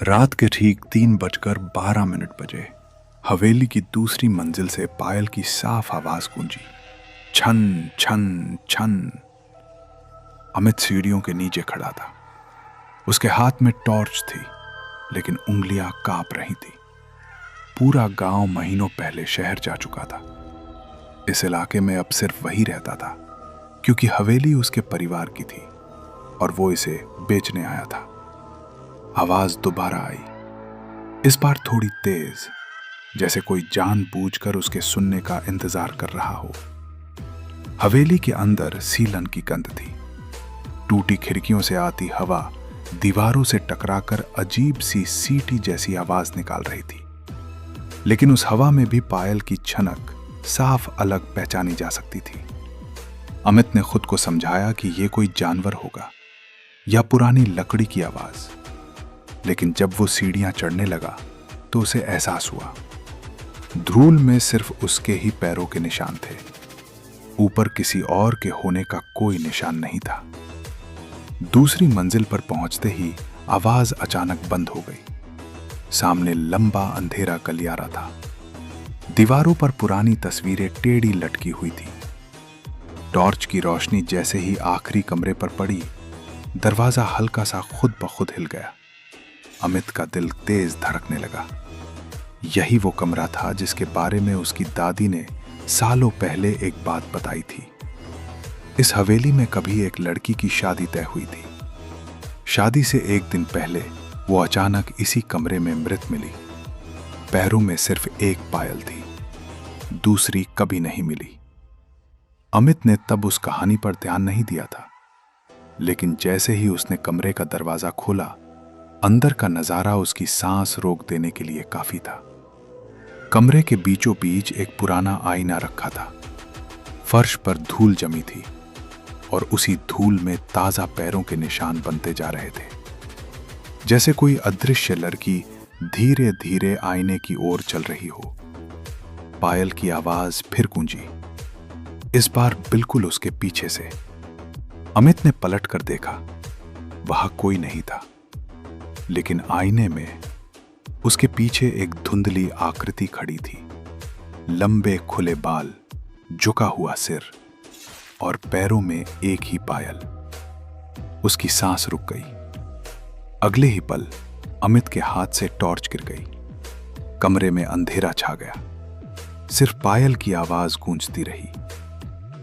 रात के ठीक 3:12 बजे हवेली की दूसरी मंजिल से पायल की साफ आवाज गूंजी। छन छन छन। अमित सीढ़ियों के नीचे खड़ा था। उसके हाथ में टॉर्च थी, लेकिन उंगलियां कांप रही थी। पूरा गांव महीनों पहले शहर जा चुका था। इस इलाके में अब सिर्फ वही रहता था, क्योंकि हवेली उसके परिवार की थी और वो इसे बेचने आया था। आवाज दोबारा आई, इस बार थोड़ी तेज, जैसे कोई जानबूझकर उसके सुनने का इंतजार कर रहा हो। हवेली के अंदर सीलन की गंध थी। टूटी खिड़कियों से आती हवा दीवारों से टकराकर अजीब सी सीटी जैसी आवाज निकाल रही थी। लेकिन उस हवा में भी पायल की छनक साफ अलग पहचानी जा सकती थी। अमित ने खुद को समझाया कि यह कोई जानवर होगा या पुरानी लकड़ी की आवाज। लेकिन जब वो सीढ़ियां चढ़ने लगा तो उसे एहसास हुआ, धूल में सिर्फ उसके ही पैरों के निशान थे। ऊपर किसी और के होने का कोई निशान नहीं था। दूसरी मंजिल पर पहुंचते ही आवाज अचानक बंद हो गई। सामने लंबा अंधेरा गलियारा था। दीवारों पर पुरानी तस्वीरें टेढ़ी लटकी हुई थी। टॉर्च की रोशनी जैसे ही आखिरी कमरे पर पड़ी, दरवाजा हल्का सा खुद ब खुद हिल गया। अमित का दिल तेज धड़कने लगा। यही वो कमरा था जिसके बारे में उसकी दादी ने सालों पहले एक बात बताई थी। इस हवेली में कभी एक लड़की की शादी तय हुई थी। शादी से एक दिन पहले वो अचानक इसी कमरे में मृत मिली। पैरों में सिर्फ एक पायल थी, दूसरी कभी नहीं मिली। अमित ने तब उस कहानी पर ध्यान नहीं दिया था, लेकिन जैसे ही उसने कमरे का दरवाजा खोला, अंदर का नजारा उसकी सांस रोक देने के लिए काफी था। कमरे के बीचों बीच एक पुराना आईना रखा था। फर्श पर धूल जमी थी और उसी धूल में ताजा पैरों के निशान बनते जा रहे थे, जैसे कोई अदृश्य लड़की धीरे धीरे आईने की ओर चल रही हो। पायल की आवाज फिर गूंजी, इस बार बिल्कुल उसके पीछे से। अमित ने पलट कर देखा, वहां कोई नहीं था, लेकिन आईने में उसके पीछे एक धुंधली आकृति खड़ी थी। लंबे खुले बाल, झुका हुआ सिर और पैरों में एक ही पायल। उसकी सांस रुक गई। अगले ही पल अमित के हाथ से टॉर्च गिर गई। कमरे में अंधेरा छा गया। सिर्फ पायल की आवाज गूंजती रही,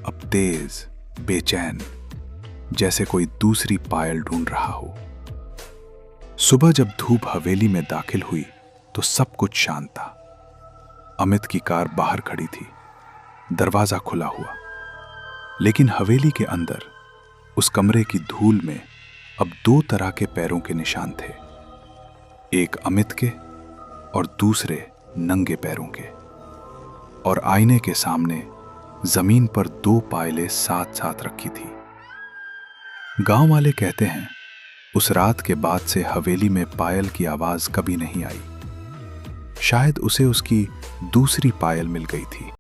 अब तेज, बेचैन, जैसे कोई दूसरी पायल ढूंढ रहा हो। सुबह जब धूप हवेली में दाखिल हुई तो सब कुछ शांत था। अमित की कार बाहर खड़ी थी, दरवाजा खुला हुआ। लेकिन हवेली के अंदर उस कमरे की धूल में अब दो तरह के पैरों के निशान थे, एक अमित के और दूसरे नंगे पैरों के। और आईने के सामने जमीन पर दो पायलें साथ साथ रखी थी। गांव वाले कहते हैं उस रात के बाद से हवेली में पायल की आवाज कभी नहीं आई। शायद उसे उसकी दूसरी पायल मिल गई थी।